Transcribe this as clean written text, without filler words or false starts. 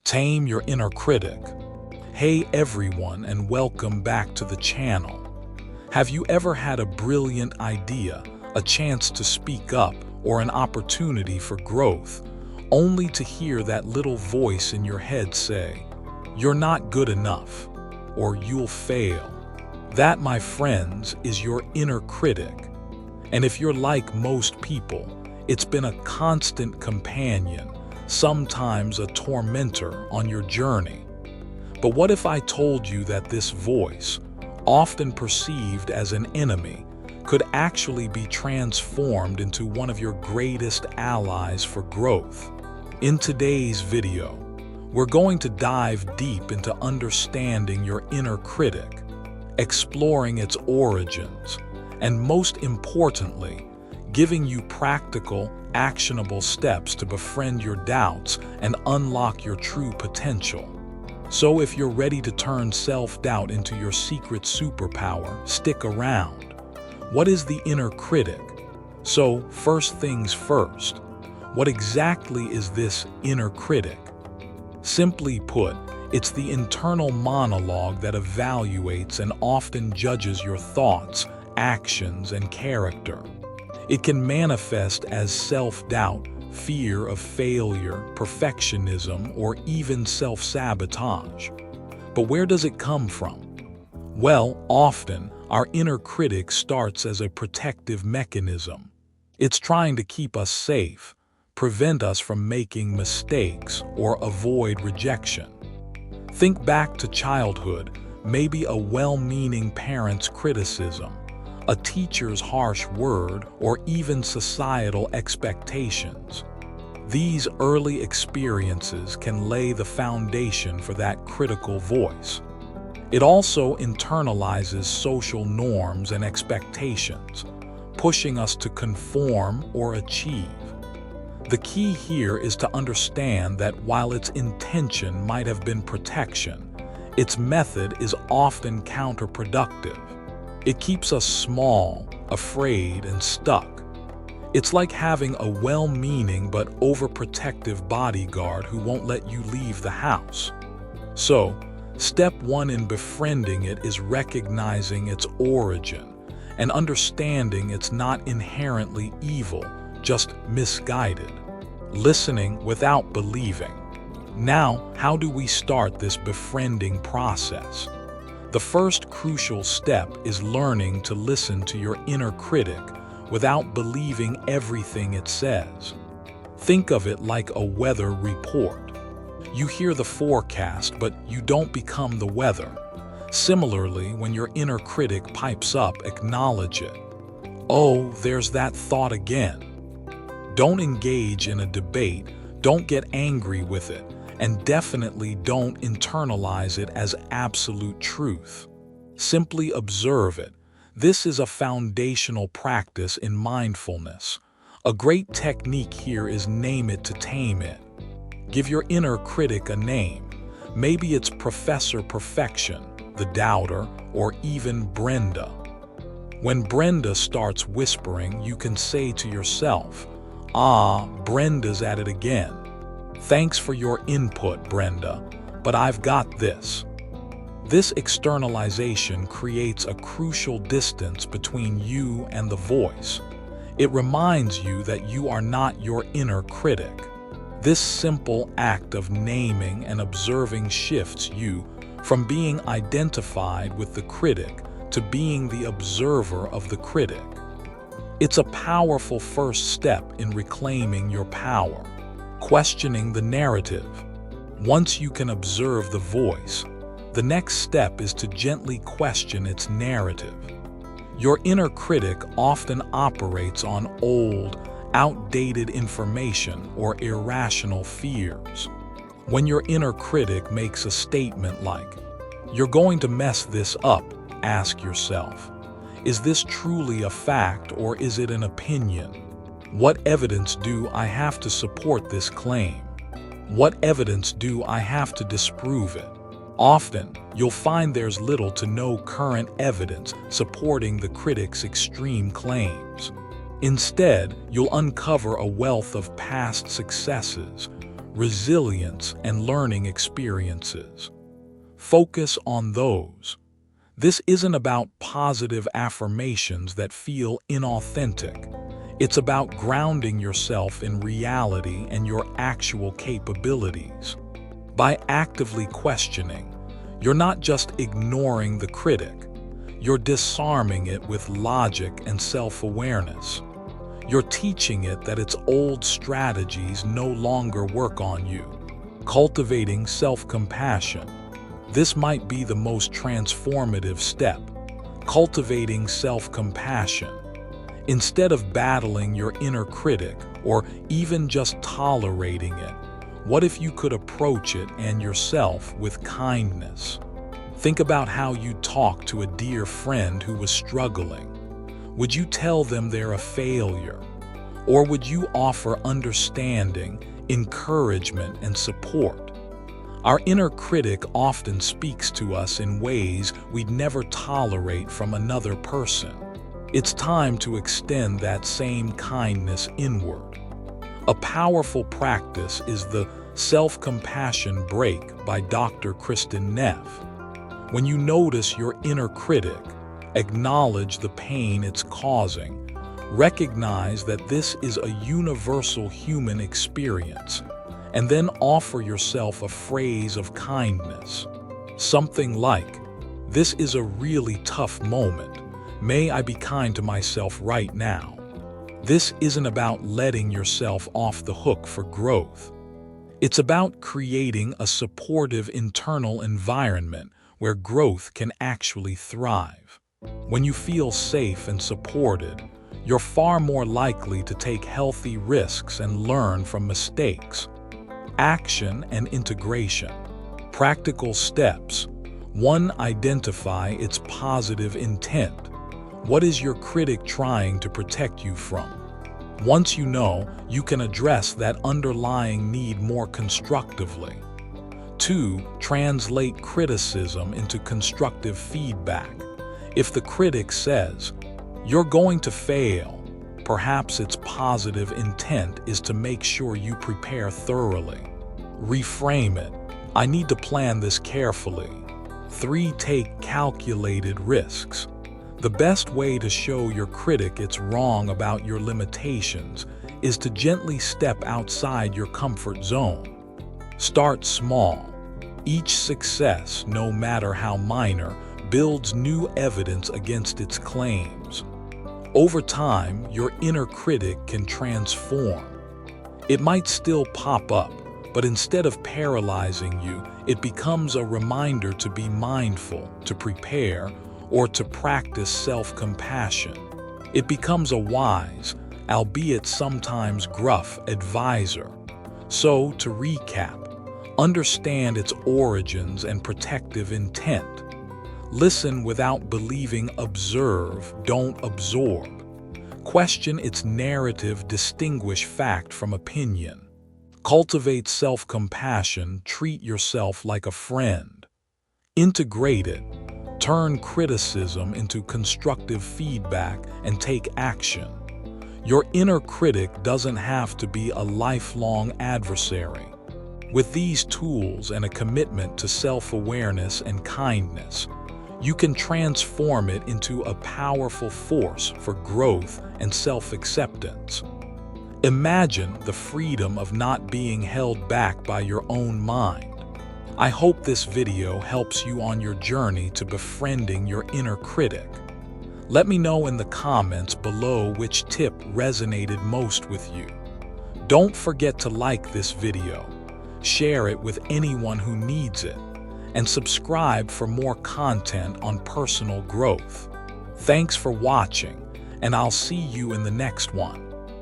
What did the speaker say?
Tame your inner critic. Hey everyone, and welcome back to the channel. Have you ever had a brilliant idea, a chance to speak up, or an opportunity for growth, only to hear that little voice in your head say, "You're not good enough," or "You'll fail"? That, my friends, is your inner critic. And if you're like most people, it's been a constant companion, sometimes a tormentor on your journey. But what if I told you that this voice, often perceived as an enemy, could actually be transformed into one of your greatest allies for growth? In today's video, we're going to dive deep into understanding your inner critic, exploring its origins, and most importantly, giving you practical, actionable steps to befriend your doubts and unlock your true potential. So if you're ready to turn self-doubt into your secret superpower, stick around. What is the inner critic? So, first things first, what exactly is this inner critic? Simply put, it's the internal monologue that evaluates and often judges your thoughts, actions, and character. It can manifest as self-doubt, fear of failure, perfectionism, or even self-sabotage. But where does it come from? Well, often, our inner critic starts as a protective mechanism. It's trying to keep us safe, prevent us from making mistakes, or avoid rejection. Think back to childhood, maybe a well-meaning parent's criticism, a teacher's harsh word, or even societal expectations. These early experiences can lay the foundation for that critical voice. It also internalizes social norms and expectations, pushing us to conform or achieve. The key here is to understand that while its intention might have been protection, its method is often counterproductive. It keeps us small, afraid, and stuck. It's like having a well-meaning but overprotective bodyguard who won't let you leave the house. So, step one in befriending it is recognizing its origin and understanding it's not inherently evil, just misguided. Listening without believing. Now, how do we start this befriending process? The first crucial step is learning to listen to your inner critic without believing everything it says. Think of it like a weather report. You hear the forecast, but you don't become the weather. Similarly, when your inner critic pipes up, acknowledge it. Oh, there's that thought again. Don't engage in a debate, don't get angry with it, and definitely don't internalize it as absolute truth. Simply observe it. This is a foundational practice in mindfulness. A great technique here is name it to tame it. Give your inner critic a name. Maybe it's Professor Perfection, the doubter, or even Brenda. When Brenda starts whispering, you can say to yourself, "Ah, Brenda's at it again. Thanks for your input, Brenda, but I've got this." This externalization creates a crucial distance between you and the voice. It reminds you that you are not your inner critic. This simple act of naming and observing shifts you from being identified with the critic to being the observer of the critic. It's a powerful first step in reclaiming your power. Questioning the narrative. Once you can observe the voice, the next step is to gently question its narrative. Your inner critic often operates on old, outdated information or irrational fears. When your inner critic makes a statement like, "You're going to mess this up," ask yourself, is this truly a fact or is it an opinion? What evidence do I have to support this claim? What evidence do I have to disprove it? Often, you'll find there's little to no current evidence supporting the critic's extreme claims. Instead, you'll uncover a wealth of past successes, resilience, and learning experiences. Focus on those. This isn't about positive affirmations that feel inauthentic. It's about grounding yourself in reality and your actual capabilities. By actively questioning, you're not just ignoring the critic, you're disarming it with logic and self-awareness. You're teaching it that its old strategies no longer work on you. Cultivating self-compassion. This might be the most transformative step. Cultivating self-compassion. Instead of battling your inner critic or even just tolerating it, what if you could approach it and yourself with kindness? Think about how you talk to a dear friend who was struggling. Would you tell them they're a failure? Or would you offer understanding, encouragement, and support? Our inner critic often speaks to us in ways we'd never tolerate from another person. It's time to extend that same kindness inward. A powerful practice is the Self-Compassion Break by Dr. Kristin Neff. When you notice your inner critic, acknowledge the pain it's causing. Recognize that this is a universal human experience, and then offer yourself a phrase of kindness. Something like, "This is a really tough moment. May I be kind to myself right now." This isn't about letting yourself off the hook for growth. It's about creating a supportive internal environment where growth can actually thrive. When you feel safe and supported, you're far more likely to take healthy risks and learn from mistakes. Action and integration. Practical steps. 1. Identify its positive intent. What is your critic trying to protect you from? Once you know, you can address that underlying need more constructively. 2. Translate criticism into constructive feedback. If the critic says, "You're going to fail," perhaps its positive intent is to make sure you prepare thoroughly. Reframe it. "I need to plan this carefully." 3. Take calculated risks. The best way to show your critic it's wrong about your limitations is to gently step outside your comfort zone. Start small. Each success, no matter how minor, builds new evidence against its claims. Over time, your inner critic can transform. It might still pop up, but instead of paralyzing you, it becomes a reminder to be mindful, to prepare, or to practice self-compassion. It becomes a wise, albeit sometimes gruff, advisor. So, to recap, understand its origins and protective intent. Listen without believing, observe, don't absorb. Question its narrative, distinguish fact from opinion. Cultivate self-compassion, treat yourself like a friend. Integrate it. Turn criticism into constructive feedback and take action. Your inner critic doesn't have to be a lifelong adversary. With these tools and a commitment to self-awareness and kindness, you can transform it into a powerful force for growth and self-acceptance. Imagine the freedom of not being held back by your own mind. I hope this video helps you on your journey to befriending your inner critic. Let me know in the comments below which tip resonated most with you. Don't forget to like this video, share it with anyone who needs it, and subscribe for more content on personal growth. Thanks for watching, and I'll see you in the next one.